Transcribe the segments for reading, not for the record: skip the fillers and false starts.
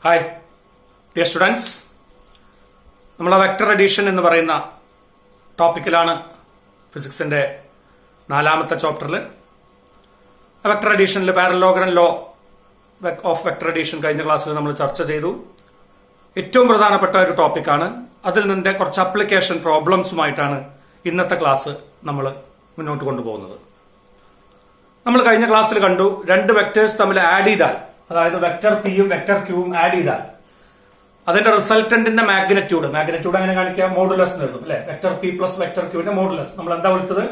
Hi dear students, നമ്മളെ vector addition എന്ന് പറയുന്ന ടോപ്പിക്കിലാണ് ഫിസിക്സിന്റെ 4ാമത്തെ ചാപ്റ്ററിൽ. വെക്ടർ അഡീഷനിൽ parallelogram law of vector addition കഴിഞ്ഞ ക്ലാസ്സിൽ നമ്മൾ ചർച്ച ചെയ്തു. ഏറ്റവും പ്രധാനപ്പെട്ട ഒരു ടോപ്പിക്കാണ്. അതിൽ നിന്റെ കുറച്ച് അപ്ലിക്കേഷൻ പ്രോബ്ലംസുമായിട്ടാണ് ഇന്നത്തെ ക്ലാസ് നമ്മൾ മുന്നോട്ട് കൊണ്ടുപോകുന്നത്. നമ്മൾ കഴിഞ്ഞ ക്ലാസ്സിൽ കണ്ടു, രണ്ട് വെക്ടേഴ്സ് തമ്മിൽ ആഡ് ചെയ്താൽ, അതായത് വെക്ടർ പിയും വെക്ടർ ക്യൂവും ആഡ് ചെയ്താൽ അതിന്റെ റിസൾട്ടന്റിന്റെ മാഗ്നിറ്റ്യൂഡ് എങ്ങനെ കാണിക്കുക? മോഡുലസ് എന്ന് എഴുതും അല്ലെ. വെക്ടർ പി പ്ലസ് വെക്ടർ ക്യൂവിന്റെ മോഡുലസ് നമ്മൾ എന്താ വിളിച്ചത്?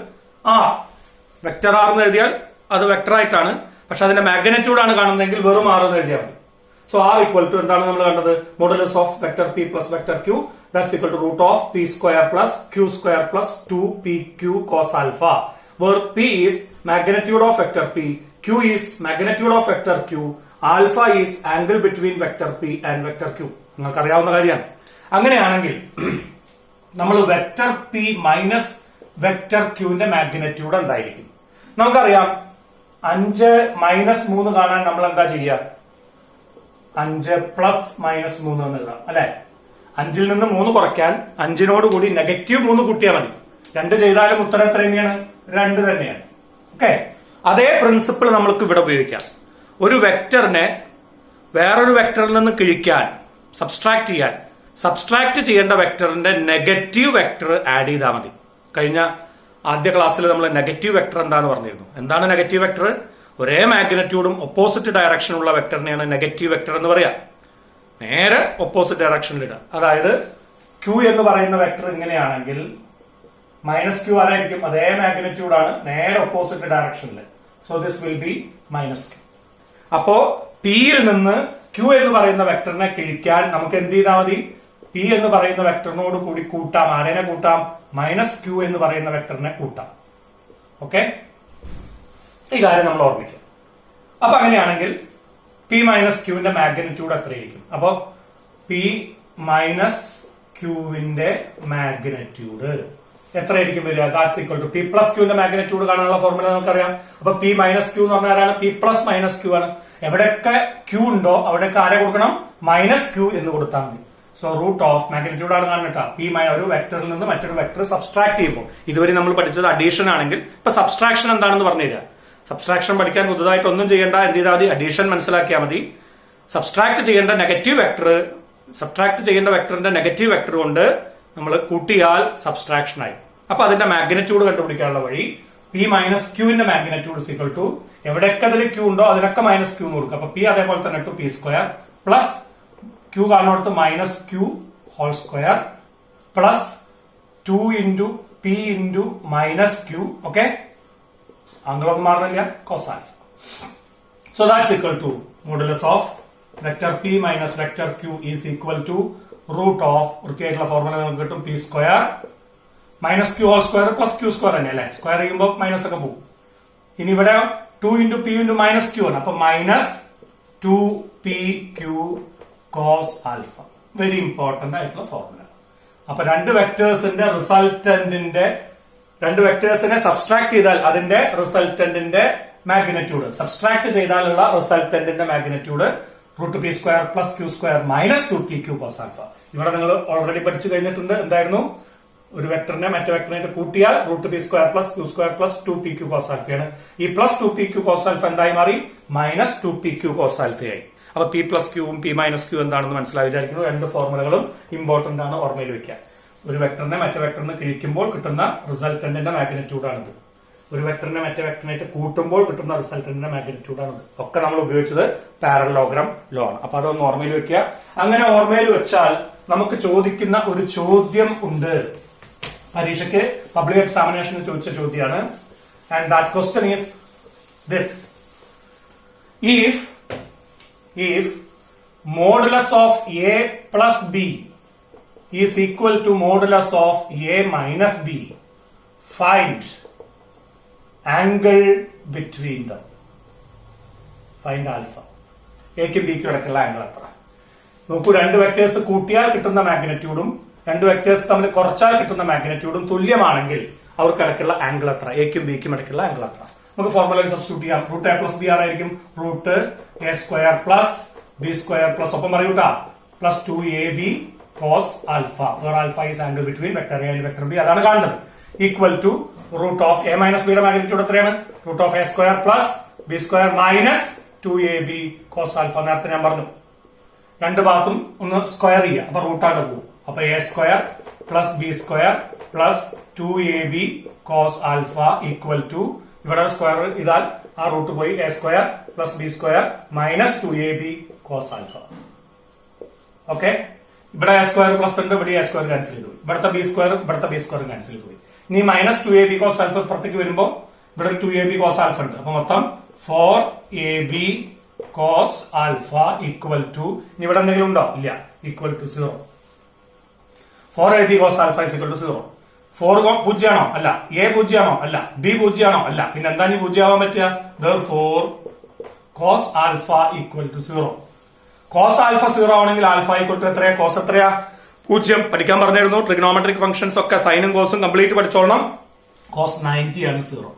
ആർ. വെക്ടർ ആർ എന്ന് എഴുതിയാൽ അത് വെക്ടർ ആയിട്ടാണ്, പക്ഷെ അതിന്റെ മാഗ്നിറ്റ്യൂഡ് ആണ് കാണുന്നതെങ്കിൽ വെറും ആർ എന്ന് എഴുതിയാൽ മതി. സോ ആർ ഈക്വൽ ടു എന്താണ് നമ്മൾ കണ്ടത്? Modulus of vector P plus vector q, that's equal to root of p square plus Q square plus 2pq cos alpha, where p is magnitude of vector p, q is magnitude of vector q, alpha is angle between vector p and vector q. നിങ്ങൾക്ക് അറിയാവുന്ന കാര്യമാണ്. അങ്ങനെയാണെങ്കിൽ നമ്മൾ vector P minus vector ക്യൂവിന്റെ magnitude എന്തായിരിക്കും? നമുക്കറിയാം 5 minus 3 കാണാൻ നമ്മൾ എന്താ ചെയ്യുക? 5 പ്ലസ് മൈനസ് 3 എന്ന് എഴുതാം അല്ലെ. 5ൽ നിന്ന് 3 കുറയ്ക്കാൻ 5നോട് കൂടി -3 കൂട്ടിയാൽ മതി. 2 ചെയ്താലും ഉത്തരം എത്ര തന്നെയാണ്? 2 തന്നെയാണ്. ഓക്കെ, അതേ പ്രിൻസിപ്പിൾ നമ്മൾക്ക് ഇവിടെ ഉപയോഗിക്കാം. ഒരു വെക്ടറിനെ വേറൊരു വെക്ടറിൽ നിന്ന് കിഴിക്കാൻ, സബ്സ്ട്രാക്ട് ചെയ്യേണ്ട വെക്ടറിന്റെ നെഗറ്റീവ് വെക്ടർ ആഡ് ചെയ്താൽ മതി. കഴിഞ്ഞ ആദ്യ ക്ലാസ്സിൽ നമ്മൾ നെഗറ്റീവ് വെക്ടർ എന്താന്ന് പറഞ്ഞിരുന്നു. എന്താണ് നെഗറ്റീവ് വെക്ടർ? ഒരേ മാഗ്നിറ്റ്യൂഡും ഒപ്പോസിറ്റ് ഡയറക്ഷനുള്ള വെക്ടറിനെയാണ് നെഗറ്റീവ് വെക്ടർ എന്ന് പറയാം. നേരെ ഒപ്പോസിറ്റ് ഡയറക്ഷനിൽ ഇടുക. അതായത് ക്യൂ എന്ന് പറയുന്ന വെക്ടർ ഇങ്ങനെയാണെങ്കിൽ മൈനസ് ക്യൂ ആരായിരിക്കും? അതേ മാഗ്നിറ്റ്യൂഡ് ആണ്, നേരെ ഒപ്പോസിറ്റ് ഡയറക്ഷനിൽ. So this will be minus q. അപ്പോ പിയിൽ നിന്ന് ക്യൂ എന്ന് പറയുന്ന വെക്ടറിനെ കിഴിക്കാൻ നമുക്ക് എന്ത് ചെയ്താൽ മതി? പി എന്ന് പറയുന്ന വെക്ടറിനോട് കൂടി കൂട്ടാം. ആരേനെ കൂട്ടാം? മൈനസ് ക്യൂ എന്ന് പറയുന്ന വെക്ടറിനെ കൂട്ടാം. ഓക്കെ, ഈ കാര്യം നമ്മൾ ഓർമ്മിക്കാം. അപ്പൊ അങ്ങനെയാണെങ്കിൽ പി മൈനസ് ക്യൂവിന്റെ മാഗ്നിറ്റ്യൂഡ് എത്രയായിരിക്കും? അപ്പോ പി മൈനസ് ക്യൂവിന്റെ മാഗ്നിറ്റ്യൂഡ് എത്രയായിരിക്കും വരിക? That's equal to P plus ക്യൂവിന്റെ മാഗ്നിറ്റ്യൂഡ് കാണാനുള്ള ഫോർമുല നമുക്കറിയാം. അപ്പൊ പി മൈനസ് ക്യൂ എന്ന് പറഞ്ഞാൽ ആരാണ്? പി പ്ലസ് മൈനസ് ക്യൂ ആണ്. എവിടെയൊക്കെ ക്യൂ ഉണ്ടോ അവിടെയൊക്കെ ആരെ കൊടുക്കണം? മൈനസ് ക്യൂ എന്ന് കൊടുത്താൽ മതി. സോ റൂട്ട് ഓഫ് മാഗ്നിറ്റ്യൂഡ് ആണ് കാണുന്നത്. പി ഒരു വെക്ടറിൽ നിന്ന് മറ്റൊരു വെക്ടർ സബ്സ്ട്രാക്ട് ചെയ്യുമ്പോൾ, ഇതുവരെ നമ്മൾ പഠിച്ചത് അഡീഷൻ ആണെങ്കിൽ ഇപ്പൊ സബ്സ്ട്രാക്ഷൻ എന്താണെന്ന് പറഞ്ഞു തരാം. സബ്സ്ട്രാക്ഷൻ പഠിക്കാൻ പുതുതായിട്ട് ഒന്നും ചെയ്യേണ്ട. എന്ത് ചെയ്താൽ മതി? അഡീഷൻ മനസ്സിലാക്കിയാൽ മതി. സബ്സ്ട്രാക്ട് ചെയ്യേണ്ട വെക്ടറിന്റെ നെഗറ്റീവ് വെക്ടർ കൊണ്ട് നമ്മൾ കൂട്ടിയാൽ സബ്സ്ട്രാക്ഷൻ ആയി. അപ്പൊ അതിന്റെ മാഗ്നിറ്റ്യൂഡ് കണ്ടുപിടിക്കാനുള്ള വഴി പി മൈനസ് ക്യൂവിന്റെ മാഗ്നിറ്റ്യൂഡ് ഈക്വൽ ടു എവിടെയൊക്കെ അതിൽ ക്യൂ ഉണ്ടോ അതിനൊക്കെ മൈനസ് ക്യൂ എന്ന് കൊടുക്കുക. അപ്പൊ പി അതേപോലെ തന്നെ to P square plus Q കാണുന്നിടത്ത് minus Q whole square plus 2 into P into minus Q. Okay, ആംഗിളൊന്നും മാറുന്നില്ല, cos alpha. So that's equal to modulus of vector P minus vector Q is equal to root of, വൃത്തിയായിട്ടുള്ള formula നമുക്ക് കിട്ടും, P square minus Q whole square plus Q square തന്നെ അല്ലെ. Square ചെയ്യുമ്പോൾ minus ഒക്കെ പോകും. ഇനി ഇവിടെ 2 into P into minus Q ആണ്. അപ്പൊ minus 2pq cos alpha. Very important ആയിട്ടുള്ള ഫോർമുല. അപ്പൊ രണ്ട് വെക്ടേഴ്സിനെ സബ്സ്ട്രാക്ട് ചെയ്താൽ അതിന്റെ റിസൾട്ടന്റിന്റെ മാഗ്നിറ്റ്യൂഡ്, സബ്സ്ട്രാക്ട് ചെയ്താലുള്ള റിസൾട്ടന്റിന്റെ magnitude root P square plus Q square minus 2pq cos alpha. ഇവിടെ നിങ്ങൾ ഓൾറെഡി പഠിച്ചു കഴിഞ്ഞിട്ടുണ്ട്. എന്തായിരുന്നു? ഒരു വെക്ടറിനെ മറ്റേ വെക്ടറിനെ കൂട്ടിയാൽ root P square plus Q square plus 2pq cos ആൽഫയാണ്. ഈ പ്ലസ് 2pq കോസ് ആൽഫ എന്തായി മാറി? മൈനസ് 2pq കോസ് ആൽഫയായി. അപ്പൊ പി പ്ലസ് ക്യൂവും പി മൈനസ് ക്യൂ എന്താണെന്ന് മനസ്സിലായി വിചാരിക്കുന്നു. രണ്ട് ഫോർമുലകളും ഇമ്പോർട്ടന്റ് ആണ്, ഓർമ്മയിൽ വെക്കാൻ. ഒരു വെക്ടറിനെ മറ്റേ വെക്ടറിന് കിഴിക്കുമ്പോൾ കിട്ടുന്ന റിസൾട്ടന്റിന്റെ മാഗ്നിറ്റ്യൂഡ് ആണിത്. ഒരു വെക്ടറിനെ മറ്റേ വെക്ടറിനായിട്ട് കൂട്ടുമ്പോൾ കിട്ടുന്ന റിസൾട്ടന്റിന്റെ മാഗ്നിറ്റ്യൂഡ് ആണിത്. ഒക്കെ നമ്മൾ ഉപയോഗിച്ചത് പാരലോഗ്രാം ലോ ആണ്. അപ്പൊ അതൊന്ന് ഓർമ്മയിൽ വെക്കുക. അങ്ങനെ ഓർമ്മയിൽ വെച്ചാൽ നമുക്ക് ചോദിക്കുന്ന ഒരു ചോദ്യം ഉണ്ട്. പരീക്ഷയ്ക്ക് പബ്ലിക് എക്സാമിനേഷന് ചോദിച്ച ചോദ്യമാണ്. And that question is this: if modulus of a plus b is equal to modulus of a minus b, find angle between them. Find alpha. a ക്കും b ക്കും ഇടയ്ക്കുള്ള ആംഗിൾ എത്ര? നോക്കൂ, രണ്ട് വെക്ടേഴ്സ് കൂട്ടിയാൽ കിട്ടുന്ന മാഗ്നിറ്റ്യൂഡും രണ്ട് വെക്ടേഴ്സ് തമ്മിൽ കുറച്ചാൽ കിട്ടുന്ന മാഗ്നിറ്റ്യൂഡും തുല്യമാണെങ്കിൽ അവർക്ക് ഇടയ്ക്കുള്ള ആംഗിൾ എത്ര? a ക്കും b ക്കും ഇടയ്ക്കുള്ള ആംഗിൾ എത്ര? നമുക്ക് ഫോർമുലയിൽ സബ്സ്റ്റിറ്റ്യൂട്ട് ചെയ്യാം. റൂട്ട് a പ്ലസ് ബി ആറായിരിക്കും. Root A square plus B square plus ഒപ്പം പറയൂട്ടാ plus 2ab cos alpha, where alpha is angle between vector a and vector b. അതാണ് കാണുന്നത്. Equal to root of a minus ബിയുടെ magnitude എത്രയാണ്? Root of a square plus B square minus 2ab cos alpha. നേരത്തെ ഞാൻ പറഞ്ഞു രണ്ട് ഭാഗത്തും ഒന്ന് സ്ക്വയർ ചെയ്യുക, അപ്പൊ റൂട്ടായിട്ട് പോകും. അപ്പൊ a square plus B square plus 2ab cos alpha equal to ഇവിടെ സ്ക്വയർ ഇതാൽ ആ റൂട്ട് പോയി a square plus B square minus 2ab cos alpha. Okay, ഇവിടെ എ സ്ക്വയർ പ്ലസ് ഉണ്ട്, ഇവിടെ എ സ്ക്വയർ ക്യാൻസൽ ചെയ്തു, ഇവിടുത്തെ ബി സ്ക്വയർ ക്യാൻസൽ ചെയ്തു. ഇനി മൈനസ് 2ab cos alpha പുറത്തേക്ക് വരുമ്പോ ഇവിടെ 2ab cos alpha ഉണ്ട്. അപ്പൊ മൊത്തം 4ab cos alpha equal to, ഇനി ഇവിടെ എന്തെങ്കിലും ഉണ്ടോ? ഇല്ല, equal to 0. 4ab cos alpha is equal to 0. 4 പൂജ്യമാണോ? അല്ല. എ പൂജ്യമാണോ? അല്ല. ബി പൂജ്യമാണോ? അല്ല. പിന്നെ എന്താ ഇനി പൂജ്യമാവാൻ പറ്റുക? therefore cos alpha equal to 0. cos alpha 0 ആണെങ്കിൽ ആൽഫ ഈക്വൽ ടു എത്രയാ? കോസ് എത്രയാ? 0. പഠിക്കാൻ പറഞ്ഞിരുന്നു. ട്രിഗണോമെട്രിക് ഫംഗ്ഷൻസ് ഒക്കെ സൈനും കോസും കംപ്ലീറ്റ് പഠിച്ചോളണം. cos 90 ആണ് 0.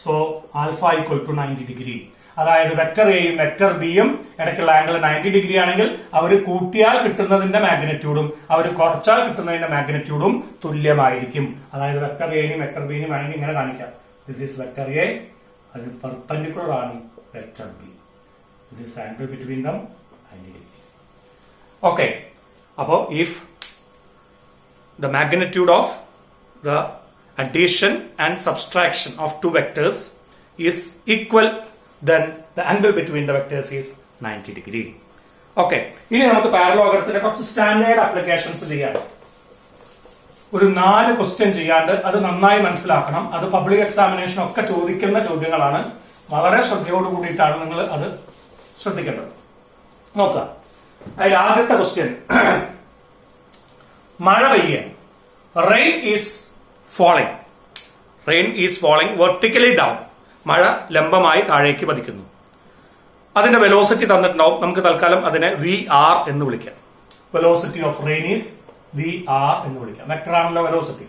So alpha equal to 90 degree. അതായത് വെക്ടർ എയും വെക്ടർ ബിയും ഇടയ്ക്കുള്ള ആംഗിൾ 90 ഡിഗ്രി ആണെങ്കിൽ അവർ കൂട്ടിയാൽ കിട്ടുന്നതിന്റെ മാഗ്നിറ്റ്യൂഡും അവർ കുറച്ചാൽ കിട്ടുന്നതിന്റെ മാഗ്നിറ്റ്യൂഡും തുല്യമായിരിക്കും. അതായത് വെക്ടർ എയും വെക്ടർ ബിയും വേണമെങ്കിൽ ഇങ്ങനെ കാണിക്കാം. ദിസ് ഈസ് വെക്ടർ എ, അത് പെർപെൻഡിക്കുലർ ആണ് vector B. This is angle between them 90 degree. Okay, അപ്പോ if the magnitude of the addition and subtraction of two vectors is equal, then the angle between the vectors is 90 degree. Okay, ഇനി നമുക്ക് പാരലോഗത്തിന്റെ കുറച്ച് standard applications ചെയ്യാം. ഒരു 4 question ചെയ്യാണ്ട് അത് നന്നായി മനസ്സിലാക്കണം. അത് പബ്ലിക് എക്സാമിനേഷൻ ഒക്കെ ചോദിക്കുന്ന ചോദ്യങ്ങളാണ്. വളരെ ശ്രദ്ധയോട് കൂടിയിട്ടാണ് നിങ്ങൾ അത് ശ്രദ്ധിക്കേണ്ടത്. നോക്കുക, അതിൽ ആദ്യത്തെ ക്വസ്റ്റ്യൻ, മഴ പെയ്യുക. Rain is falling vertically down. മഴ ലംബമായി താഴേക്ക് പതിക്കുന്നു. അതിന്റെ വെലോസിറ്റി തന്നിട്ടുണ്ടാവും. നമുക്ക് തൽക്കാലം അതിനെ VR എന്ന് വിളിക്കാം. Velocity of rain is VR എന്ന് വിളിക്കാം. വെക്ടർ ആണല്ലോ വെലോസിറ്റി.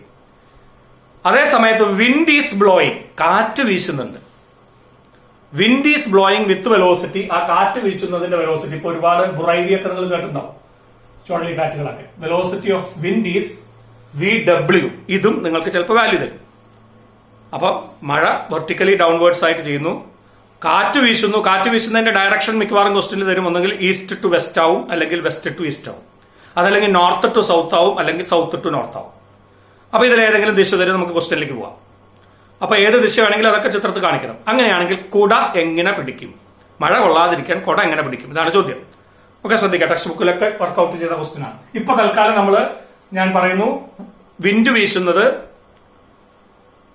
അതേ സമയത്ത് വിൻഡ് ഈസ് ബ്ലോയിങ്, കാറ്റ് വീശുന്നുണ്ട്. Wind is blowing with velocity. ആ കാറ്റ് വീശുന്നതിന്റെ വെലോസിറ്റി ഇപ്പൊ ഒരുപാട് ബുറൈവി ഒക്കെ നിങ്ങൾ കേട്ടിട്ടുണ്ടാവും, ചുഴലിക്കാറ്റുകളൊക്കെ. Velocity of wind is VW. ഇതും നിങ്ങൾക്ക് ചിലപ്പോൾ വാല്യൂ തരും. അപ്പൊ മഴ വെർട്ടിക്കലി ഡൗൺവേർഡ്സ് ആയിട്ട് ചെയ്യുന്നു. കാറ്റ് വീശുന്നു. കാറ്റ് വീശുന്നതിന്റെ ഡയറക്ഷൻ മിക്കവാറും ക്വസ്റ്റിനിൽ തരും. ഒന്നെങ്കിൽ ഈസ്റ്റ് ടു വെസ്റ്റ് ആവും, അല്ലെങ്കിൽ വെസ്റ്റ് ടു ഈസ്റ്റ് ആവും, അതല്ലെങ്കിൽ നോർത്ത് ടു സൗത്ത് ആവും, അല്ലെങ്കിൽ സൗത്ത് ടു നോർത്ത് ആവും. അപ്പൊ ഇതിലേതെങ്കിലും ദിശ തരും. നമുക്ക് ക്വസ്റ്റ്യനിലേക്ക് പോവാം. അപ്പൊ ഏത് ദിശ വേണമെങ്കിലും അതൊക്കെ ചിത്രത്തിൽ കാണിക്കണം. അങ്ങനെയാണെങ്കിൽ കുട എങ്ങനെ പിടിക്കും? മഴ കൊള്ളാതിരിക്കാൻ കുട എങ്ങനെ പിടിക്കും? ഇതാണ് ചോദ്യം. ഒക്കെ ശ്രദ്ധിക്കാം. ടെക്സ്റ്റ് ബുക്കിലൊക്കെ വർക്ക്ഔട്ട് ചെയ്ത ക്വസ്റ്റ്യൻ ആണ്. ഇപ്പൊ തൽക്കാലം ഞാൻ പറയുന്നു, വിൻഡ് വീശുന്നത്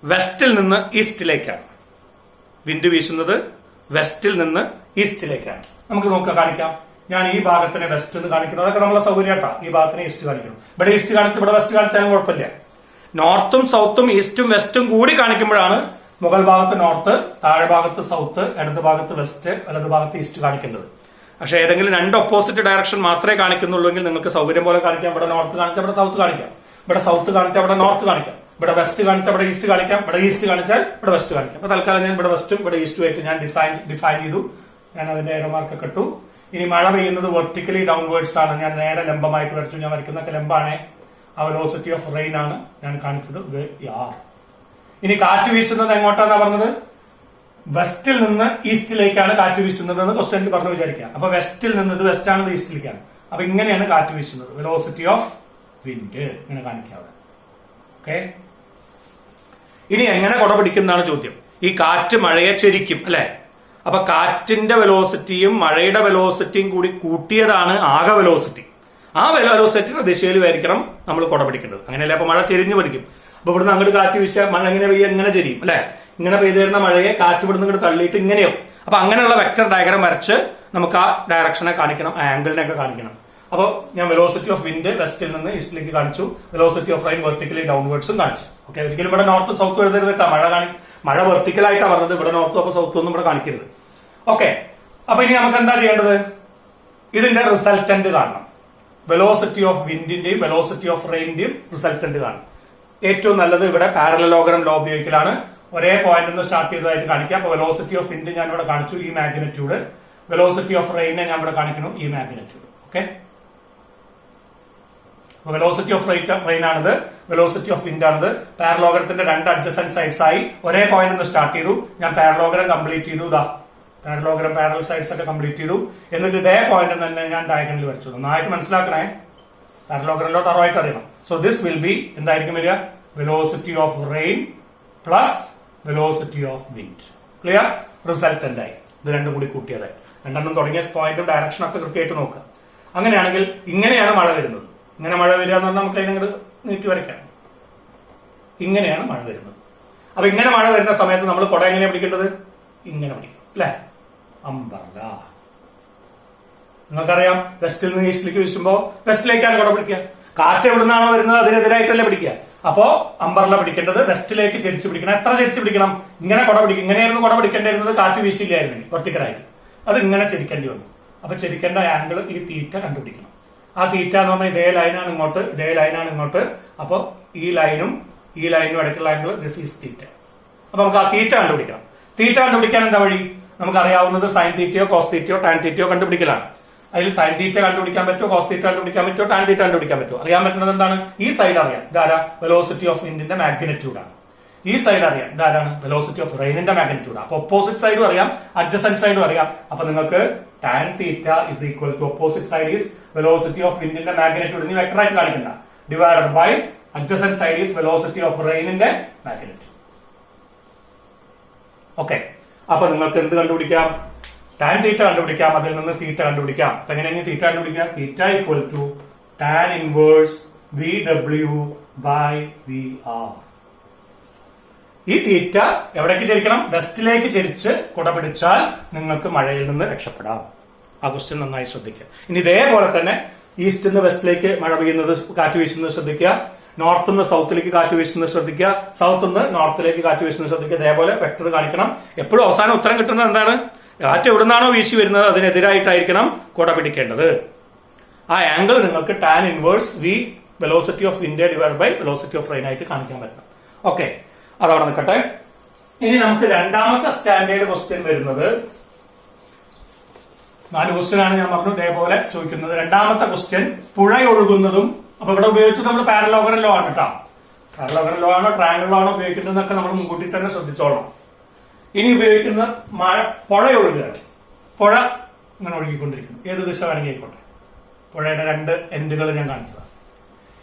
വെസ്റ്റിൽ നിന്ന് ഈസ്റ്റിലേക്കാണ്. വിൻഡ് വീശുന്നത് വെസ്റ്റിൽ നിന്ന് ഈസ്റ്റിലേക്കാണ്. നമുക്ക് നോക്കാം, കാണിക്കാം. ഞാൻ ഈ ഭാഗത്തിനെ വെസ്റ്റ് എന്ന് കാണിക്കുന്നു. അതൊക്കെ നമ്മളെ സൗകര്യട്ടാ. ഈ ഭാഗത്തിനെ ഈസ്റ്റ് കാണിക്കണം. ഇവിടെ ഈസ്റ്റ് കാണിച്ച് ഇവിടെ വെസ്റ്റ് കാണിച്ചാലും കുഴപ്പമില്ല. നോർത്തും സൗത്തും ഈസ്റ്റും വെസ്റ്റും കൂടി കാണിക്കുമ്പോഴാണ് മുകൾ ഭാഗത്ത് നോർത്ത്, താഴെ ഭാഗത്ത് സൗത്ത്, ഇടത് ഭാഗത്ത് വെസ്റ്റ്, വലത് ഭാഗത്ത് ഈസ്റ്റ് കാണിക്കുന്നത്. പക്ഷെ ഏതെങ്കിലും രണ്ട് ഓപ്പോസിറ്റ് ഡയറക്ഷൻ മാത്രമേ കാണിക്കുന്നുള്ളൂ എങ്കിൽ നിങ്ങൾക്ക് സൗകര്യം പോലെ കാണിക്കാം. ഇവിടെ നോർത്ത് കാണിച്ചാൽ ഇവിടെ സൗത്ത് കാണിക്കാം, ഇവിടെ സൗത്ത് കാണിച്ചാൽ ഇവിടെ നോർത്ത് കാണിക്കാം, ഇവിടെ വെസ്റ്റ് കാണിച്ചാൽ ഇവിടെ ഈസ്റ്റ് കാണിക്കാം, ഇവിടെ ഈസ്റ്റ് കാണിച്ചാൽ ഇവിടെ വെസ്റ്റ് കാണിക്കാം. അപ്പൊ തൽക്കാലം ഞാൻ ഇവിടെ വെസ്റ്റും ഇവിടെ ഈസ്റ്റും ആയിട്ട് ഞാൻ ഡിഫൈൻ ചെയ്തു. ഞാൻ അതിന്റെ ഏറോമാർക്ക് ഇട്ടു. ഇനി മഴ പെയ്യുന്നത് വെർട്ടിക്കലി ഡൗൺവേർഡ്സ് ആണ്. ഞാൻ നേരെ ലംബമായിട്ട് വരച്ചു. ഞാൻ വരയ്ക്കുന്നൊക്കെ ലംബാണ്. ആ വെലോസിറ്റി ഓഫ് റെയിൻ ആണ് ഞാൻ കാണിച്ചത്. ഇനി കാറ്റ് വീശുന്നത് എങ്ങോട്ടാന്നാ പറഞ്ഞത്? വെസ്റ്റിൽ നിന്ന് ഈസ്റ്റിലേക്കാണ് കാറ്റ് വീശുന്നത് എന്ന് ക്വസ്റ്റ്യനിൽ പറഞ്ഞു വിചാരിക്കുക. അപ്പൊ വെസ്റ്റിൽ നിന്ന്, ഇത് വെസ്റ്റ് ആണത് ഈസ്റ്റിലേക്കാണ്. അപ്പൊ ഇങ്ങനെയാണ് കാറ്റ് വീശുന്നത്. വെലോസിറ്റി ഓഫ് വിൻഡ് ഇങ്ങനെ കാണിക്കാതെ. ഓക്കെ, ഇനി എങ്ങനെ കുട പിടിക്കുന്നതാണ് ചോദ്യം. ഈ കാറ്റ് മഴയെ ചൊരിക്കും അല്ലെ? അപ്പൊ കാറ്റിന്റെ വെലോസിറ്റിയും മഴയുടെ വെലോസിറ്റിയും കൂടി കൂട്ടിയതാണ് ആകെ വെലോസിറ്റി. ആ വെലോസിറ്റിയുടെ ദിശയിൽ ആയിരിക്കണം നമ്മൾ കുട പിടിക്കേണ്ടത്. അങ്ങനെയല്ലേ? അപ്പൊ മഴ ചെരിഞ്ഞു പിടിക്കും. അപ്പൊ ഇവിടുന്ന് അങ്ങോട്ട് കാറ്റ് വീശിയാൽ മഴ എങ്ങനെ പെയ്യുക? എങ്ങനെ ചെരിയും അല്ലെ? ഇങ്ങനെ പെയ്തു തരുന്ന മഴയെ കാറ്റ് ഇവിടുന്ന് ഇങ്ങോട്ട് തള്ളിയിട്ട് ഇങ്ങനെയോ. അപ്പൊ അങ്ങനെയുള്ള വെക്ടർ ഡയഗ്രം വരച്ച് നമുക്ക് ആ ഡയറക്ഷനെ കാണിക്കണം, ആ ആംഗിളിനെ ഒക്കെ കാണിക്കണം. അപ്പോൾ ഞാൻ വെലോസിറ്റി ഓഫ് വിൻഡ് വെസ്റ്റിൽ നിന്ന് ഈസ്റ്റിലേക്ക് കാണിച്ചു, വെലോസിറ്റി ഓഫ് റെയിൻ വെർട്ടിക്കലി ഡൗൺവേർഡ്സും കാണിച്ചു. ഓക്കെ, ഒരിക്കലും ഇവിടെ നോർത്ത് സൗത്ത് എഴുതരുത് കേട്ടോ. മഴ വെർട്ടിക്കലായിട്ടാണ് പറഞ്ഞത്. ഇവിടെ നോർത്തും അപ്പൊ സൗത്തും ഒന്നും ഇവിടെ കാണിക്കരുത്. ഓക്കെ, അപ്പൊ ഇനി നമുക്ക് എന്താ ചെയ്യേണ്ടത്? ഇതിന്റെ റിസൾട്ടന്റ് കാണണം. വെലോസിറ്റി ഓഫ് വിൻഡിന്റെയും വെലോസിറ്റി ഓഫ് റെയിന്റെയും റിസൾട്ടന്റ് കാണണം. ഏറ്റവും നല്ലത് ഇവിടെ പാരലലോഗ്രാം ലോ ഉപയോഗിക്കലാണ്. ഒരേ പോയിന്റ് നിന്ന് സ്റ്റാർട്ട് ചെയ്തതായിട്ട് കാണിക്കാം. അപ്പൊ വെലോസിറ്റി ഓഫ് വിൻഡ് ഞാൻ ഇവിടെ കാണിച്ചു, ഈ മാഗ്നിറ്റ്യൂഡ്. വെലോസിറ്റി ഓഫ് റെയിനെ ഞാൻ ഇവിടെ കാണിക്കുന്നു ഈ magnitude. Okay, velocity of rain ആണിത്, വെലോസിറ്റി ഓഫ് വിൻഡ് ആണിത്. പാരലോഗ്രത്തിന്റെ രണ്ട് അഡ്ജസന്റ് സൈഡ്സ് ആയി ഒരേ പോയിന്റ് നിന്ന് സ്റ്റാർട്ട് ചെയ്തു. ഞാൻ പാരലോഗ്രം കംപ്ലീറ്റ് ചെയ്തു. പാരലോഗ്രം പാരലൽ സൈഡ്സ് ഒക്കെ കംപ്ലീറ്റ് ചെയ്തു. എന്നിട്ട് ഇതേ പോയിന്റ് തന്നെ ഞാൻ ഡയഗണലിൽ വരച്ചു. നന്നായിട്ട് മനസ്സിലാക്കണേ, പാരലോഗ്രമിലോ തറവായിട്ട് അറിയണം. സോ ദിസ് വിൽ ബി എന്തായിരിക്കും വരിക? Velocity of rain plus velocity of wind. Clear? Resultant ആയി. ഇത് രണ്ടും കൂടി കൂട്ടിയത്. രണ്ടെണ്ണം തുടങ്ങിയ പോയിന്റും ഡയറക്ഷനും ഒക്കെ കൃത്യമായിട്ട് നോക്കുക. അങ്ങനെയാണെങ്കിൽ ഇങ്ങനെയാണ് മഴ വരുന്നത്. ഇങ്ങനെ മഴ വരിക എന്ന് പറഞ്ഞാൽ നമുക്ക് അതിനങ്ങോട്ട് നീട്ടി വരയ്ക്കാം. ഇങ്ങനെയാണ് മഴ വരുന്നത്. അപ്പൊ ഇങ്ങനെ മഴ വരുന്ന സമയത്ത് നമ്മൾ കുട എങ്ങനെയാണ് പിടിക്കേണ്ടത്? ഇങ്ങനെ പിടിക്കും അല്ലെ? അംബ്രല്ല. നിങ്ങൾക്കറിയാം, വെസ്റ്റിൽ നിന്ന് ഈസ്റ്റിലേക്ക് വീശുമ്പോ വെസ്റ്റിലേക്കാണ് കുട പിടിക്കുക. കാറ്റ് എവിടുന്നാണോ വരുന്നത് അതിനെതിരായിട്ടല്ലേ പിടിക്കുക. അപ്പോ അംബ്രല്ല പിടിക്കേണ്ടത് വെസ്റ്റിലേക്ക് ചെരിച്ചു പിടിക്കണം. എത്ര ചെരിച്ചു പിടിക്കണം? ഇങ്ങനെ കുട പിടിക്കും. ഇങ്ങനെയായിരുന്നു കുട പിടിക്കേണ്ടിരുന്നത്, കാറ്റ് വീശില്ലായിരുന്നെങ്കിൽ വെർട്ടിക്കലായിട്ട്. അത് ഇങ്ങനെ ചെരിക്കേണ്ടി വന്നു. അപ്പൊ ചെരിക്കേണ്ട ആംഗിൾ ഈ തീറ്റ കണ്ടുപിടിക്കണം. ആ തീറ്റ എന്ന് പറഞ്ഞാൽ ഇതേ ലൈനാണ് ഇങ്ങോട്ട്, ഇതേ ലൈനാണ് ഇങ്ങോട്ട്. അപ്പൊ ഈ ലൈനും ഇടയ്ക്കുള്ള ആംഗിൾ ദിസ് ഈസ് തീറ്റ. അപ്പൊ നമുക്ക് ആ തീറ്റ കണ്ടുപിടിക്കണം. തീറ്റ കണ്ടുപിടിക്കാൻ എന്താ വഴി? നമുക്കറിയാവുന്നത് സൈൻ തീറ്റയോ കോസ് തീറ്റയോ ടാൻ തീറ്റയോ കണ്ടുപിടിക്കലാണ്. അതിൽ സൈൻ തീറ്റ കണ്ടുപിടിക്കാൻ പറ്റുമോ, കോസ് തീറ്റ കണ്ടുപിടിക്കാൻ പറ്റുമോ, ടാൻ തീറ്റ കണ്ടുപിടിക്കാൻ പറ്റുമോ? അറിയാൻ പറ്റുന്നത് എന്താണ്? ഈ സൈഡ് അറിയാം, ഇതാരാ? വെലോസിറ്റി ഓഫ് വിൻഡിന്റെ മാഗ്നിറ്റ്യൂഡ് ആണ്. ഈ സൈഡ് അറിയാം, ഇതാരാണ്? വെലോസിറ്റി ഓഫ് റെയിനിന്റെ മാഗ്നിറ്റ്യൂഡ്. അപ്പൊ ഒപ്പോസിറ്റ് സൈഡും അറിയാം, അഡ്ജസന്റ് സൈഡും അറിയാം. അപ്പൊ നിങ്ങൾക്ക് tan theta is equal to opposite side is velocity of വിൻഡിന്റെ മാഗ്നിറ്റ്യൂഡ്. ഇനി വെക്ടർ ആയിട്ട് കാണിക്കണ്ട. Divided by adjacent side is velocity of റെയിനിന്റെ മാഗ്നിറ്റ്യൂഡ്. ഓക്കെ, അപ്പൊ നിങ്ങൾക്ക് എന്ത് കണ്ടുപിടിക്കാം? ടാൻ തീറ്റ കണ്ടുപിടിക്കാം. അതിൽ നിന്ന് തീറ്റ കണ്ടുപിടിക്കാം. അപ്പൊ എങ്ങനെയാണ് തീറ്റ കണ്ടുപിടിക്കാം? Theta equal to tan inverse v ഡബ്ല്യു ബൈ വി ആർ. ഈ തീറ്റ എവിടേക്ക് ചരിക്കണം? വെസ്റ്റിലേക്ക് ചരിച്ച് കുട പിടിച്ചാൽ നിങ്ങൾക്ക് മഴയിൽ നിന്ന് രക്ഷപ്പെടാം. ആ ക്വസ്റ്റ്യൻ നന്നായി ശ്രദ്ധിക്കുക. ഇനി ഇതേപോലെ തന്നെ ഈസ്റ്റ് നിന്ന് വെസ്റ്റിലേക്ക് മഴ പെയ്യുന്നത്, കാറ്റ് വീശുന്നത് ശ്രദ്ധിക്കുക. നോർത്ത് നിന്ന് സൗത്തിലേക്ക് കാറ്റ് വീശുന്നത് ശ്രദ്ധിക്കുക. സൗത്ത് നിന്ന് നോർത്തിലേക്ക് കാറ്റ് വീശുന്നത് ശ്രദ്ധിക്കുക. ഇതേപോലെ വെക്ടർ കാണിക്കണം. എപ്പോഴും അവസാനം ഉത്തരം കിട്ടുന്നത് എന്താണ്? കാറ്റ് എവിടുന്നാണോ വീശി വരുന്നത് അതിനെതിരായിട്ടായിരിക്കണം കുട പിടിക്കേണ്ടത്. ആ ആംഗിൾ നിങ്ങൾക്ക് tan inverse v velocity of wind divide by velocity of rain ആയിട്ട് കാണിക്കാൻ പറ്റണം. ഓക്കെ, അതവിടെ നിൽക്കട്ടെ. ഇനി നമുക്ക് രണ്ടാമത്തെ സ്റ്റാൻഡേർഡ് ക്വസ്റ്റ്യൻ വരുന്നത്, 4 ക്വസ്റ്റ്യൻ ആണ് ഞാൻ പറഞ്ഞു ഇതേപോലെ ചോദിക്കുന്നത്. രണ്ടാമത്തെ ക്വസ്റ്റ്യൻ പുഴയൊഴുകുന്നതും, അപ്പൊ ഇവിടെ ഉപയോഗിച്ചത് നമ്മൾ പാരലോഗ്രം ലോ ആണ് കേട്ടോ. പാരലോഗ്രം ലോ ആണോ ട്രയാങ്കിൾ ലോ ആണോ ഉപയോഗിക്കുന്നതെന്നൊക്കെ നമ്മൾ മുൻകൂട്ടി തന്നെ ശ്രദ്ധിച്ചോളണം. ഇനി ഉപയോഗിക്കുന്ന പുഴ ഒഴുകുകയാണ്. പുഴ ഇങ്ങനെ ഒഴുകിക്കൊണ്ടിരിക്കുന്നു, ഏത് ദിശ വേണമെങ്കിൽ ആയിക്കോട്ടെ. പുഴയുടെ രണ്ട് എൻഡുകൾ ഞാൻ കാണിച്ചതാണ്.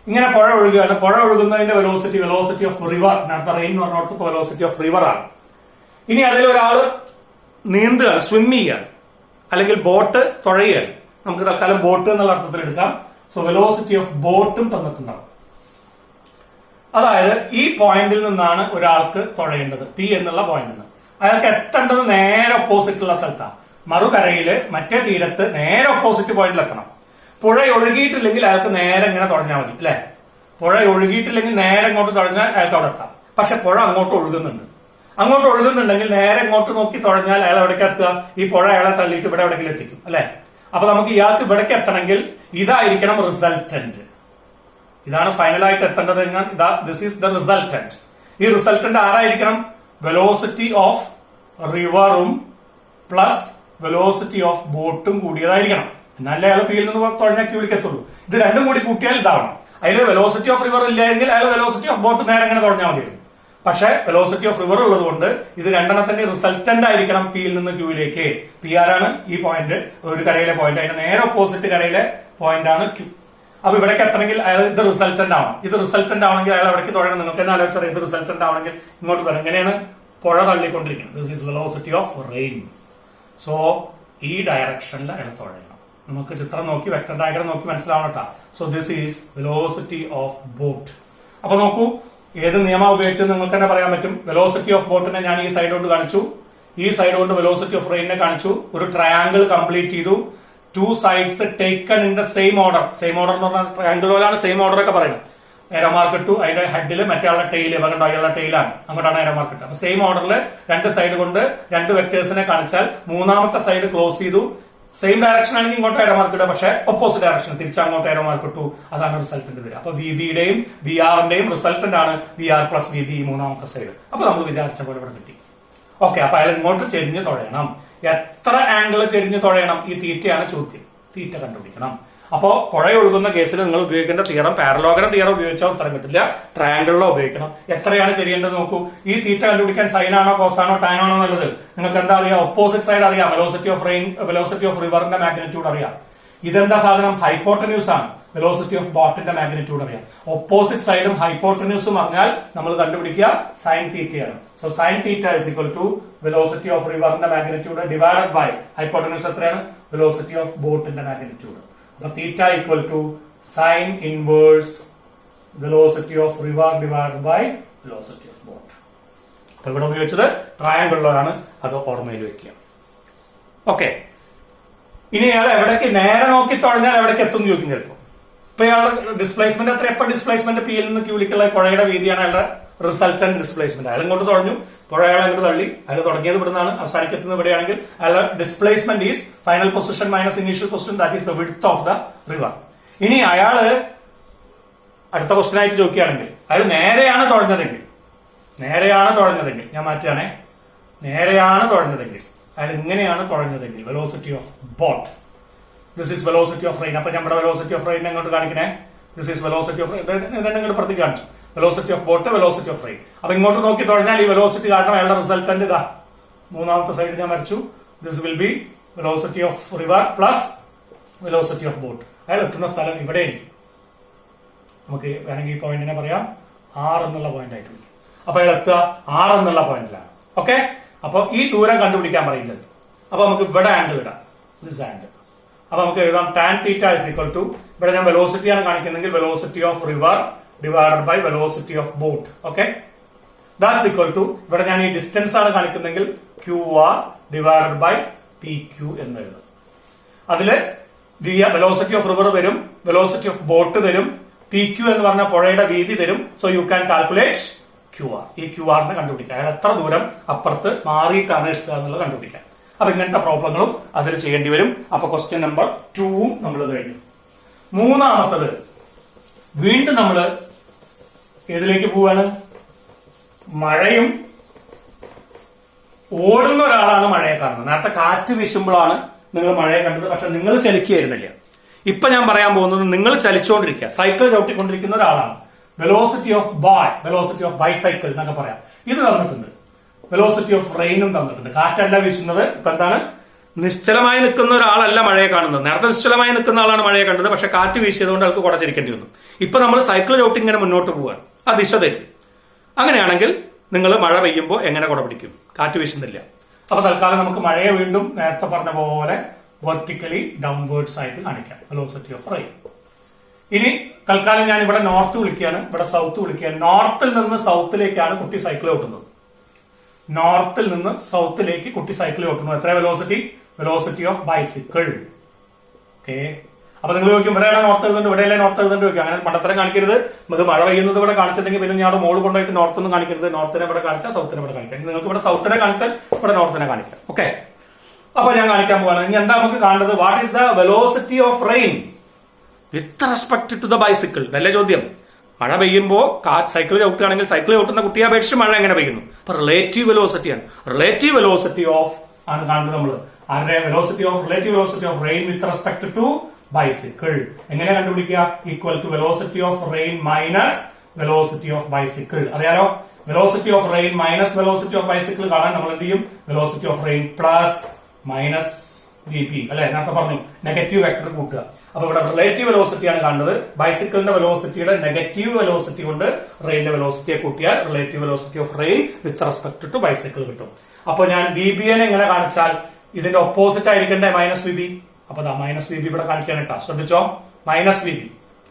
ഇങ്ങനെ പുഴ ഒഴുകുകയാണ്. പുഴ ഒഴുകുന്നതിന്റെ വെലോസിറ്റി ഓഫ് റിവർ, നേരത്തെ റെയിൻ എന്ന് പറഞ്ഞോടത്ത് വെലോസിറ്റി ഓഫ് റിവർ ആണ്. ഇനി അതിലൊരാള് നീന്തുകയാണ്, സ്വിം ചെയ്യുകയാണ്, അല്ലെങ്കിൽ ബോട്ട് തുഴയുകയാണ്. നമുക്ക് തൽക്കാലം ബോട്ട് എന്നുള്ള അർത്ഥത്തിൽ എടുക്കാം. സോ വെലോസിറ്റി ഓഫ് ബോട്ടും തന്നിട്ടുണ്ടാവും. അതായത് ഈ പോയിന്റിൽ നിന്നാണ് ഒരാൾക്ക് തുഴയേണ്ടത്, പി എന്നുള്ള പോയിന്റിൽ നിന്ന്. അയാൾക്ക് എത്തേണ്ടത് നേരെ ഓപ്പോസിറ്റ് ഉള്ള സ്ഥലത്താണ്. മറുകരയില് മറ്റേ തീരത്ത് നേരെ ഓപ്പോസിറ്റ് പോയിന്റിൽ എത്തണം. പുഴ ഒഴുകിയിട്ടില്ലെങ്കിൽ അയാൾക്ക് നേരെ ഇങ്ങനെ തുഴഞ്ഞാൽ മതി അല്ലെ? പുഴ ഒഴുകിയിട്ടില്ലെങ്കിൽ നേരെ ഇങ്ങോട്ട് തുഴഞ്ഞാൽ അയാൾക്ക് അവിടെ എത്താം. പക്ഷെ പുഴ അങ്ങോട്ട് ഒഴുകുന്നുണ്ട്. അങ്ങോട്ട് ഒഴുകുന്നുണ്ടെങ്കിൽ നേരെ ഇങ്ങോട്ട് നോക്കി തുഴഞ്ഞാൽ അയാൾ എവിടേക്ക് എത്തുക? ഈ പുഴ അയാളെ തള്ളിയിട്ട് ഇവിടെ എവിടെയെങ്കിലും എത്തിക്കും അല്ലെ? അപ്പൊ നമുക്ക് ഇയാൾക്ക് ഇവിടേക്ക് എത്തണമെങ്കിൽ ഇതായിരിക്കണം റിസൾട്ടന്റ്. ഇതാണ് ഫൈനലായിട്ട് എത്തേണ്ടത്. This is the resultant. ഈ റിസൾട്ടന്റ് ആരായിരിക്കണം? വെലോസിറ്റി ഓഫ് റിവറും പ്ലസ് വെലോസിറ്റി ഓഫ് ബോട്ടും കൂടിയതായിരിക്കണം. എന്നാലേ അയാൾ പിയിൽ നിന്ന് തുഴഞ്ഞ ക്യൂളിക്കെത്തുള്ളൂ. ഇത് രണ്ടും കൂടി കൂട്ടിയാൽ ഇതാവണം. അതിൽ വെലോസിറ്റി ഓഫ് റിവർ ഇല്ലെങ്കിൽ അയാൾ വെലോസിറ്റി ഓഫ് ബോട്ട് നേരെ അങ്ങനെ തുഴഞ്ഞാൽ മതിയായിരുന്നു. പക്ഷെ വെലോസിറ്റി ഓഫ് റിവർ ഉള്ളത് കൊണ്ട് ഇത് രണ്ടെണ്ണത്തിന്റെ റിസൾട്ടന്റ് ആയിരിക്കണം പിയിൽ നിന്ന് ക്യൂയിലേക്ക്. പി ആരാണ്? ഈ പോയിന്റ്, ഒരു കരയിലെ പോയിന്റ്. അതിന്റെ നേരെ ഓപ്പോസിറ്റ് കരയിലെ പോയിന്റ് ആണ് ക്യൂ. അപ്പൊ ഇവിടേക്ക് എത്തണമെങ്കിൽ അയാൾ ഇത് റിസൾട്ടന്റ് ആവണം. ഇത് റിസൾട്ടന്റ് ആവണമെങ്കിൽ അയാൾ എവിടേക്ക് തുഴയണം? നിങ്ങൾക്ക് തന്നെ ആലോചിച്ചാൽ ഇത് റിസൾട്ടന്റ് ആവണമെങ്കിൽ ഇങ്ങോട്ട് തുഴയും. എങ്ങനെയാണ്? പുഴ തള്ളിക്കൊണ്ടിരിക്കുന്നത്. This is velocity of rain. So ഈ ഡയറക്ഷനിൽ അയാൾ തുഴയണം. നമുക്ക് ചിത്രം നോക്കി വെക്ടർ ഡയഗ്രം നോക്കി മനസ്സിലാവണം. So this is velocity of boat. അപ്പൊ നോക്കൂ, ഏത് നിയമം ഉപയോഗിച്ച് നിങ്ങൾക്ക് തന്നെ പറയാൻ പറ്റും. വെലോസിറ്റി ഓഫ് ബോട്ടിനെ ഞാൻ ഈ സൈഡ് കൊണ്ട് കാണിച്ചു, ഈ സൈഡ് കൊണ്ട് വെലോസിറ്റി ഓഫ് റെയിനെ കാണിച്ചു. ഒരു ട്രയാങ്കിൾ കംപ്ലീറ്റ് ചെയ്തു. 2 sides taken in the same order. Same order എന്ന് പറഞ്ഞാൽ ട്രയാങ്കിൾ പോലാണ് സെയിം ഓർഡർ ഒക്കെ പറയുന്നത്. ഏരോ മാർക്ക് ഇട്ടു, അതിന്റെ ഹെഡിൽ മറ്റേ ആളുടെ ടെയിൽ, കണ്ടോ അയാളുടെ ടെയിലാണ്, അങ്ങോട്ടാണ് ഏരോ മാർക്ക് ഇട്ടത്. അപ്പൊ സെയിം ഓർഡറിൽ 2 സൈഡ് കൊണ്ട് 2 വെക്ടേഴ്സിനെ കാണിച്ചാൽ മൂന്നാമത്തെ സൈഡ് ക്ലോസ് ചെയ്തു. സെയിം ഡയറക്ഷൻ ആണെങ്കിൽ ഇങ്ങോട്ട് ഏരോ മാർക്ക് ഇടുക, പക്ഷെ ഓപ്പോസിറ്റ് ഡയറക്ഷൻ തിരിച്ചങ്ങോട്ട് ഏരോ മാർക്ക് ഇട്ടു. അതാണ് റിസൾട്ടന്റ് വരിക. അപ്പൊ വി ബിയുടെയും വി ആറിന്റെയും റിസൾട്ടന്റ് ആണ് v r plus v b, മൂന്നാമത്തെ സൈഡ്. അപ്പൊ നമ്മൾ വിചാരിച്ച പോലെ ഇവിടെ കിട്ടി. ഓക്കെ, അപ്പൊ അയാൾ ഇങ്ങോട്ട് ചെരിഞ്ഞ് തുഴയണം. എത്ര ആംഗിൾ ചെരിഞ്ഞ് തുഴയണം? ഈ തീറ്റയാണ് ചോദ്യം. തീറ്റ കണ്ടുപിടിക്കണം. അപ്പോ പുഴ ഒഴുകുന്ന കേസിൽ നിങ്ങൾ ഉപയോഗിക്കേണ്ട തിയറം പാരലോഗരം തിയറം ഉപയോഗിച്ചാൽ ഉത്തരം കിട്ടില്ല, ട്രയാങ്കിളിലോ ഉപയോഗിക്കണം. എത്രയാണ് ചെരിയേണ്ടത് നോക്കൂ. ഈ തീറ്റ കണ്ടുപിടിക്കാൻ സൈനാണോ കോസാണോ ടാനാണോ നല്ലത്? നിങ്ങൾക്ക് എന്താ അറിയാം? ഓപ്പോസിറ്റ് സൈഡ് അറിയാം. Velocity of rain, velocity of റിവറിന്റെ മാഗ്നിറ്റ്യൂഡ് അറിയാം. ഇതെന്താ സാധനം? ഹൈപ്പോട്ടന്യൂസ് ആണ്. വെലോസിറ്റി ഓഫ് ബോട്ടിന്റെ മാഗ്നിറ്റ്യൂഡ് അറിയാം. ഓപ്പോസിറ്റ് സൈഡും ഹൈപ്പോട്ടന്യൂസും അറിഞ്ഞാൽ നമ്മൾ കണ്ടുപിടിക്കുക സൈൻ തീറ്റയാണ്. So sine theta is equal to velocity of റിവറിന്റെ മാഗ്നിറ്റ്യൂഡ് ഡിവൈഡഡ് ബൈ ഹൈപ്പോട്ടന്യൂസ് എത്രയാണ്? വെലോസിറ്റി ഓഫ് ബോട്ടിന്റെ മാഗ്നിറ്റ്യൂഡ്. അപ്പൊ theta equal to sine inverse velocity of river divided by velocity of boat. അപ്പൊ ഇവിടെ ഉപയോഗിച്ചത് ട്രയാങ്കിളിലാണ്, അത് ഓർമ്മയിൽ വെക്കുക. ഓക്കെ, ഇനി ഇയാൾ എവിടേക്ക് നേരെ നോക്കി തുഴഞ്ഞാൽ എവിടേക്ക് എത്തും ചോദിക്കും ചിലപ്പോൾ. ഇപ്പൊ ഇയാളുടെ ഡിസ്പ്ലേസ്മെന്റ് എത്ര? എപ്പോൾ ഡിസ്പ്ലേസ്മെന്റ് പിയിൽ നിന്ന് ക്യൂലിക്കുള്ള പുഴയുടെ വീതിയാണ് അയാളുടെ റിസൾട്ടന്റ് ഡിസ്പ്ലേസ്മെന്റ്. അയാൾ ഇങ്ങോട്ട് തുഴഞ്ഞു, പുഴ അയാൾ അങ്ങോട്ട് തള്ളി, അയാൾ തുടങ്ങിയത് ഇവിടുന്നാണ്, അവസാനിക്കുന്നത് ഇവിടെയാണെങ്കിൽ അയാളുടെ displacement is final position minus initial position, that is the width of the river. ഇനി അയാള് അടുത്ത ക്വസ്റ്റ്യൻ ആയിട്ട് ചോദിക്കുകയാണെങ്കിൽ അയാൾ നേരെയാണ് തുഴഞ്ഞതെങ്കിൽ ഞാൻ മാറ്റുകയാണെ, നേരെയാണ് തുഴഞ്ഞതെങ്കിൽ അയാൾ ഇങ്ങനെയാണ് തുഴഞ്ഞതെങ്കിൽ velocity of boat, this is velocity of rain. അപ്പൊ നമ്മുടെ വെലോസിറ്റി ഓഫ് റെയിൻ എങ്ങോട്ട് കാണിക്കണേ? This is velocity of rain. ഇങ്ങോട്ട് പ്രതി കാണിച്ചു. Velocity of boat, velocity of rain. അപ്പൊ ഇങ്ങോട്ട് നോക്കി തുഴഞ്ഞാൽ ഈ വെലോസിറ്റി കാരണം അയാളുടെ റിസൾട്ടന്റ് ഇതാ മൂന്നാമത്തെ സൈഡ് ഞാൻ വരച്ചു. This will B velocity of river plus velocity of boat. അയാൾ എത്തുന്ന സ്ഥലം ഇവിടെ ആയിരിക്കും. നമുക്ക് വേണമെങ്കിൽ ഈ പോയിന്റിനെ പറയാം ആർ എന്നുള്ള പോയിന്റ് ആയിട്ട്. അപ്പൊ അയാൾ എത്തുക ആർ എന്നുള്ള പോയിന്റിലാണ്. ഓക്കെ, അപ്പൊ ഈ ദൂരം കണ്ടുപിടിക്കാൻ പറയുന്നത്. അപ്പൊ നമുക്ക് ഇവിടെ ആംഗിൾ ഇടാം, ദിസ് ആംഗിൾ. അപ്പൊ നമുക്ക് എഴുതാം tan theta is equal to, ഇവിടെ ഞാൻ വെലോസിറ്റിയാണ് കാണിക്കുന്നതെങ്കിൽ velocity of river divided by velocity of boat. Okay, that's equal to, ഇവിടെ ഞാൻ ഈ ഡിസ്റ്റൻസ് ആണ് കാണിക്കുന്നെങ്കിൽ Q R divided by P Q എന്ന് എഴുതും. അതില് വെലോസിറ്റി ഓഫ് റിവർ തരും, വെലോസിറ്റി ഓഫ് ബോട്ട് തരും, പി ക്യൂ എന്ന് പറഞ്ഞ പുഴയുടെ വീതി തരും. So you can calculate Q R. ഈ ക്യൂ ആറിനെ കണ്ടുപിടിക്കാം, അയാൾ എത്ര ദൂരം അപ്പുറത്ത് മാറിയിട്ടാണ് എത്തുക എന്നുള്ളത് കണ്ടുപിടിക്കാം. അപ്പൊ ഇങ്ങനത്തെ പ്രോബ്ലങ്ങളും അതിൽ ചെയ്യേണ്ടി വരും. അപ്പൊ ക്വസ്റ്റ്യൻ നമ്പർ 2 നമ്മൾ കഴിഞ്ഞു. മൂന്നാമത്തത് വീണ്ടും നമ്മൾ ഏതിലേക്ക് പോവാണ്? മഴയും ഓടുന്ന ഒരാളാണ് മഴയെ കാണുന്നത്. നേരത്തെ കാറ്റ് വീശുമ്പോഴാണ് നിങ്ങൾ മഴയെ കണ്ടത്, പക്ഷെ നിങ്ങൾ ചലിക്കുകയായിരുന്നില്ല. ഇപ്പൊ ഞാൻ പറയാൻ പോകുന്നത് നിങ്ങൾ ചലിച്ചുകൊണ്ടിരിക്കുക, സൈക്കിൾ ചവിട്ടിക്കൊണ്ടിരിക്കുന്ന ഒരാളാണ്. Velocity of velocity of bicycle എന്നൊക്കെ പറയാം. ഇത് തന്നിട്ടുണ്ട്. വെലോസിറ്റി ഓഫ് റെയിനും തന്നിട്ടുണ്ട്. കാറ്റല്ല വീശുന്നത്. ഇപ്പൊ എന്താണ്? നിശ്ചലമായി നിൽക്കുന്ന ഒരാളല്ല മഴയെ കാണുന്നത്. നേരത്തെ നിശ്ചലമായി നിൽക്കുന്ന ആളാണ് മഴയെ കണ്ടത്, പക്ഷെ കാറ്റ് വീശിയതുകൊണ്ട് ആൾക്ക് കുടച്ചിരിക്കേണ്ടി വന്നു. ഇപ്പൊ നമ്മൾ സൈക്കിൾ ചവിട്ടി ഇങ്ങനെ മുന്നോട്ട് പോവുകയാണ്, ആ ദിശ തരും. അങ്ങനെയാണെങ്കിൽ നിങ്ങൾ മഴ പെയ്യുമ്പോൾ എങ്ങനെ കുട പിടിക്കും? കാറ്റ് വീശുന്നില്ല. അപ്പൊ തൽക്കാലം നമുക്ക് മഴയെ വീണ്ടും നേരത്തെ പറഞ്ഞ പോലെ വെർട്ടിക്കലി ഡൗൺവേർഡ്സ് ആയിട്ട് കാണിക്കാം, വെലോസിറ്റി ഓഫ് റെയിൻ. ഇനി തൽക്കാലം ഞാൻ ഇവിടെ നോർത്ത് വിളിക്കുകയാണ്, ഇവിടെ സൗത്ത് വിളിക്കുകയാണ്. നോർത്തിൽ നിന്ന് സൗത്തിലേക്കാണ് കുട്ടി സൈക്കിൾ ഓട്ടുന്നത്. നോർത്തിൽ നിന്ന് സൗത്തിലേക്ക് കുട്ടി സൈക്കിൾ ഓട്ടുന്നു. എത്ര velocity? Velocity of bicycle. Okay, അപ്പൊ നിങ്ങൾ ചോദിക്കും ഇവിടെയാണ് നോർത്ത് എഴുതുന്നുണ്ട്, ഇവിടെയല്ലേ നോർത്ത് എഴുതുന്നുണ്ട് ചോദിക്കും. അങ്ങനെ പണ്ടത്തരം കാണിക്കരുത്. നമുക്ക് മഴ പെയ്യുന്നത് ഇവിടെ കാണിച്ചിട്ടുണ്ടെങ്കിൽ പിന്നെ ഞാൻ മോള് കൊണ്ടുപോയിട്ട് നോർത്തൊന്നും കാണിക്കരുത്. നോർത്തിനെ ഇവിടെ കാണിച്ചാൽ സൗത്തിനെ ഇവിടെ കാണിക്കാം. നിങ്ങൾക്ക് ഇവിടെ സൗത്തിനെ കാണിച്ചാൽ ഇവിടെ നോർത്തിനെ കാണിക്കാം. ഓക്കെ, അപ്പൊ ഞാൻ കാണിക്കാൻ പോവാണ്. ഇനി എന്താ നമുക്ക് കാണേണ്ടത്? What is the velocity of rain with respect to the bicycle? നല്ല ചോദ്യം. മഴ പെയ്യുമ്പോൾ സൈക്കിൾ ചവിട്ടുകയാണെങ്കിൽ സൈക്കിൾ ചവിട്ടുന്ന കുട്ടിയെ അപേക്ഷിച്ച് മഴ എങ്ങനെ പെയ്യുന്നു? അപ്പൊ റിലേറ്റീവ് വെലോസിറ്റിയാണ്. റിലേറ്റീവ് വെലോസിറ്റി ഓഫ് ആണ് കാണുന്നത് നമ്മൾ. ആരുടെ? Velocity of relative velocity of rain with respect to bicycle. എങ്ങനെ കണ്ടുപിടിക്കുക? Equal to velocity of rain minus velocity of bicycle. അറിയാലോ, velocity of rain minus velocity of bicycle കാണാൻ നമ്മൾ എന്ത് ചെയ്യും? Velocity of rain plus minus V P അല്ലെ, നേരത്തെ പറഞ്ഞു നെഗറ്റീവ് വെക്ടർ കൂട്ടുക. അപ്പൊ ഇവിടെ റിലേറ്റീവ് വെലോസിറ്റി ആണ് കാണുന്നത്. ബൈസിക്കിളിന്റെ വെലോസിറ്റിയുടെ നെഗറ്റീവ് വെലോസിറ്റി കൊണ്ട് റെയിലിന്റെ വെലോസിറ്റിയെ കൂട്ടിയാൽ relative velocity of rain with respect to bicycle കിട്ടും. അപ്പൊ ഞാൻ വി ബി എനെ എങ്ങനെ കാണിച്ചാൽ ഇതിന്റെ ഓപ്പോസിറ്റ് ആയിരിക്കണ്ടേ മൈനസ് വി ബി. അപ്പൊ മൈനസ് വി ബി ഇവിടെ കാണിക്കാൻ കേട്ടോ, ശ്രദ്ധിച്ചോ. മൈനസ് വി ബി,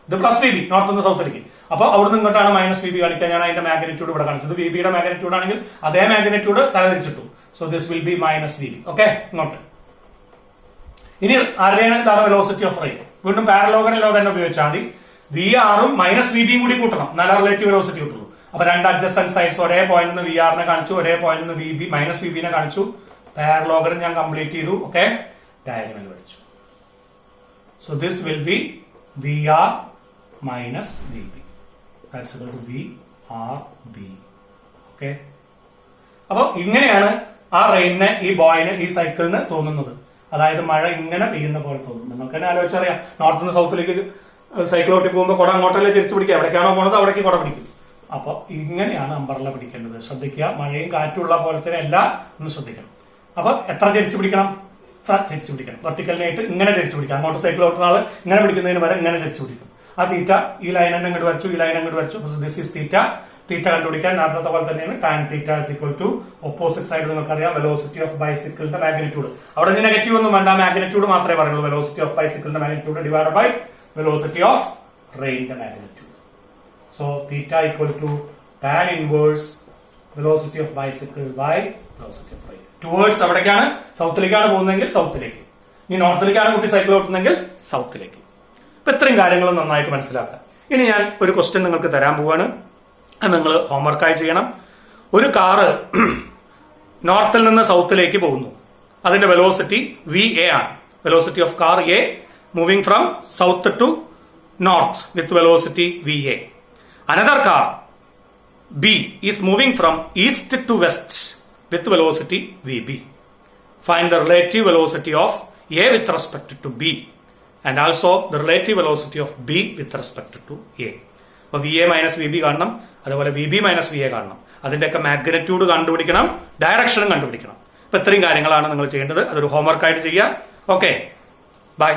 ഇത് പ്ലസ് വി ബി, നോർത്ത് നിന്ന് സൗത്തിലേക്ക്. അപ്പൊ അവിടുന്ന് ഇങ്ങോട്ടാണ് മൈനസ് വി ബി കാണിക്കാൻ. ഞാൻ അതിന്റെ മാഗ്നിറ്റ്യൂഡ് ഇവിടെ കാണിച്ചത്. വി ബിയുടെ മാഗ്നിറ്റ്യൂഡ് ആണെങ്കിൽ അതേ മാഗ്നിറ്റ്യൂഡ് തലതിരിച്ചിട്ടു. So this will be minus V B. Okay, ഇങ്ങോട്ട്. ഇനി ആരുടെയാണ് ഇതാണ് വെലോസിറ്റി ഓഫ് റെയിൻ? വീണ്ടും പാരലോഗനല്ലോ തന്നെ ഉപയോഗിച്ചാൽ മതി. വി ആറും മൈനസ് വി ബിയും കൂടി കൂട്ടണം, നല്ല റിലേറ്റീവ് വെലോസിറ്റി കിട്ടുള്ളൂ. അപ്പൊ രണ്ട് അഡ്ജസ്റ്റന്റ് സൈഡ്സ് ഒരേ പോയിന്റ് നിന്ന് വി ആറിനെ കാണിച്ചു, ഒരേ പോയിന്റ് നിന്ന് വി ബി മൈനസ് വി ബിനെ കാണിച്ചു. പാരലോഗൻ ഞാൻ കംപ്ലീറ്റ് ചെയ്തു. ഓക്കെ, ഡയഗണൽ വരച്ചു. So this will be v r minus V b. That's equal to v r b. Okay, അപ്പൊ ഇങ്ങനെയാണ് ആ റെയിനിനെ ഈ ബോയിന് ഈ സൈക്കിളിന് തോന്നുന്നത്. അതായത് മഴ ഇങ്ങനെ പെയ്യുന്ന പോലെ തോന്നും. നിങ്ങൾക്ക് തന്നെ ആലോചിച്ചറിയാം, നോർത്ത് നിന്ന് സൗത്തിലേക്ക് സൈക്കിൾ ഓട്ടി പോകുമ്പോൾ കുട അങ്ങോട്ടല്ലേ തിരിച്ചു പിടിക്കുക, എവിടേക്കാണോ പോണത് അവിടേക്ക് കുട പിടിക്കും. അപ്പൊ ഇങ്ങനെയാണ് അംബ്രല്ല പിടിക്കേണ്ടത്. ശ്രദ്ധിക്കുക, മഴയും കാറ്റുള്ള പോലെ തന്നെ എല്ലാം ഒന്ന് ശ്രദ്ധിക്കണം. അപ്പൊ എത്ര തിരിച്ചു പിടിക്കണം? തിരിച്ചു പിടിക്കണം. വെർട്ടിക്കലിനായിട്ട് ഇങ്ങനെ തിരിച്ചു പിടിക്കാം. അങ്ങോട്ട് സൈക്കിൾ ഓട്ടുന്ന ആള് ഇങ്ങനെ പിടിക്കുന്നതിന് വരെ ഇങ്ങനെ തിരിച്ചു പിടിക്കും. ആ തീറ്റ ഈ ലൈൻ തന്നെ ഇങ്ങോട്ട് വരച്ചു, ഈ ലൈൻ അങ്ങോട്ട് വരച്ചു. ദിസ് ഈസ് തീറ്റ. തീറ്റ കണ്ടുപിടിക്കാൻ നേരത്തെ പോലെ തന്നെയാണ് tan theta is equal to opposite side നിങ്ങൾക്കറിയാം വെലോസിറ്റി ഓഫ് ബൈസിക്കിളിന്റെ മാഗ്നിറ്റ്യൂഡ്. അവിടെ നിന്ന് നെഗറ്റീവ് ഒന്നും വേണ്ട, മാഗ്നിറ്റ്യൂഡ് മാത്രമേ പറയുള്ളൂ. വെലോസിറ്റി ഓഫ് ബൈസിക്കിളിന്റെ magnitude divide by velocity of റെയിനിന്റെ magnitude. So theta equal to tan inverse velocity of bicycle by velocity of rain. Towards എവിടേക്കാണ്? സൗത്തിലേക്കാണ് പോകുന്നതെങ്കിൽ സൗത്തിലേക്ക്, ഇനി നോർത്തിലേക്കാണ് കുട്ടി സൈക്കിൾ ഓട്ടുന്നെങ്കിൽ സൗത്തിലേക്ക്. അപ്പൊ ഇത്രയും കാര്യങ്ങൾ നന്നായിട്ട് മനസ്സിലാക്കാം. ഇനി ഞാൻ ഒരു ക്വസ്റ്റ്യൻ നിങ്ങൾക്ക് തരാൻ പോവാണ്. അത് നിങ്ങൾ ഹോംവർക്കായി ചെയ്യണം. ഒരു കാറ് നോർത്തിൽ നിന്ന് സൗത്തിലേക്ക് പോകുന്നു. അതിന്റെ വെലോസിറ്റി VA ആണ്. Velocity of car A moving from south to north with velocity VA. Another car B is moving from east to west with velocity VB. Find the relative velocity of A with respect to B and also the relative velocity of B with respect to A. അപ്പൊ VA minus VB കാണണം, അതുപോലെ VB minus VA കാണണം. അതിന്റെയൊക്കെ magnitude കണ്ടുപിടിക്കണം, ഡയറക്ഷനും കണ്ടുപിടിക്കണം. അപ്പൊ ഇത്രയും കാര്യങ്ങളാണ് നിങ്ങൾ ചെയ്യേണ്ടത്. അതൊരു ഹോംവർക്കായിട്ട് ചെയ്യുക. Okay, by.